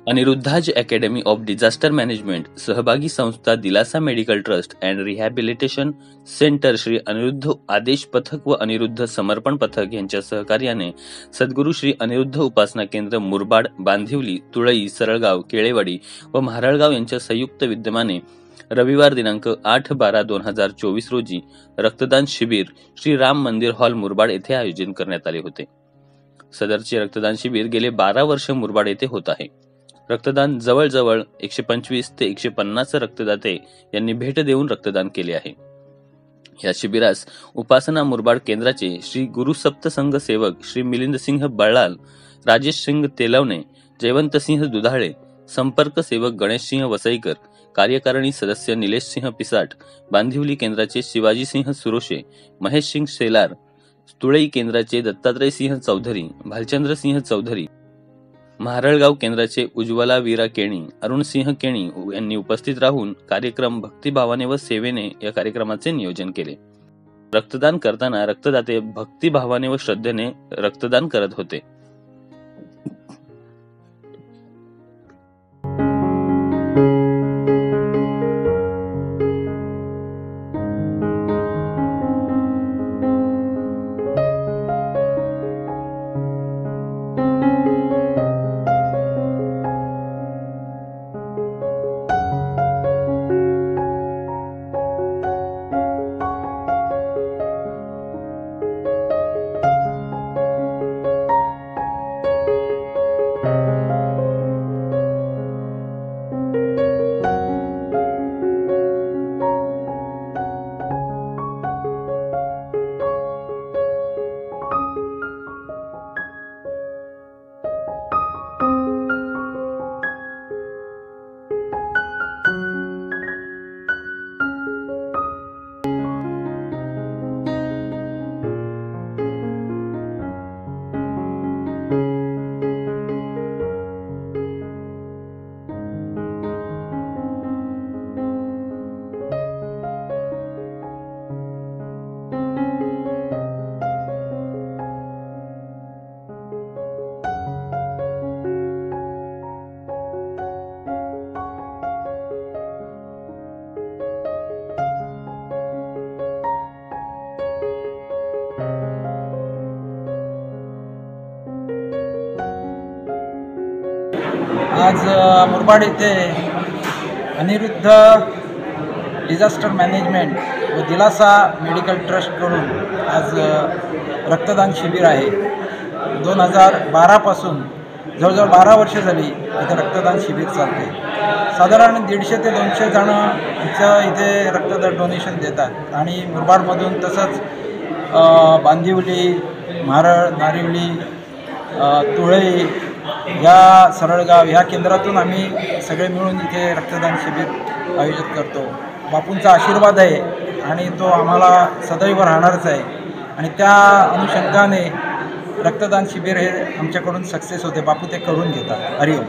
अनिरुद्धाज academy of disaster management, सहभागी संस्था Dilasa medical trust and rehabilitation centre, Shri Aniruddha आदेश पथक व अनिरुद्ध समर्पण पथक यांच्या सहकार्याने सद्गुरू श्री अनिरुद्ध उपासना केंद्र मुरबाड, बांधिवली, तुळई, सरळगाव, केळेवाडी व म्हारळगाव यांच्या संयुक्त विद्यमाने रविवार दिनांक 8/12/2024 रोजी रक्तदान शिबिर श्री राम मंदिर हॉल मुरबाड येथे आयोजन करण्यात आले होते. सदरचे रक्तदान शिबिर गेले 12 वर्ष मुरबाड येथे होत आहे. रक्तदान जवळजवळ 125 ते 150 रक्तदाते यांनी भेट देऊन रक्तदान केले आहे. या शिबिरास उपासना मुरबाड केंद्राचे श्री गुरुसप्त संघ सेवक श्री मिलिंद सिंह बळाल, राजेश सिंह तेलवणे, जयवंत सिंह दुधाळे, संपर्क सेवक गणेश सिंह वसईकर, कार्यकारिणी सदस्य निलेश सिंह पिसाट, बांधिवली केंद्राचे शिवाजी सिंह सुरोशे, महेश सिंह शेलार, तुळई केंद्राचे दत्तात्रय सिंह चौधरी, भालचंद्र सिंह चौधरी, म्हारळगाव केंद्राचे उज्ज्वला वीरा केणी, अरुण सिंह केणी यांनी उपस्थित राहून कार्यक्रम भक्तिभावाने व सेवेने या कार्यक्रमाचे नियोजन केले. रक्तदान करताना रक्तदाते भक्तिभावाने व श्रद्धेने रक्तदान करत होते. आज मुरबाड येथे अनिरुद्ध डिझास्टर मॅनेजमेंट व दिलासा मेडिकल ट्रस्टकडून आज रक्तदान शिबिर आहे. 2012 पासून जवळजवळ 12 वर्ष झाली इथे रक्तदान शिबिर चालते. साधारण 150 ते 200 जणं इथे रक्तदान डोनेशन देतात आणि मुरबाडमधून तसंच बांधिवली, म्हारळ, नारिवली, तुळई या सरळगाव ह्या केंद्रातून आम्ही सगळे मिळून इथे रक्तदान शिबिर आयोजित करतो. बापूंचा आशीर्वाद आहे आणि तो आम्हाला सदैव राहणारच आहे आणि त्या अनुषंगाने रक्तदान शिबिर हे आमच्याकडून सक्सेस होते. बापू ते करून घेतात. हरिओम.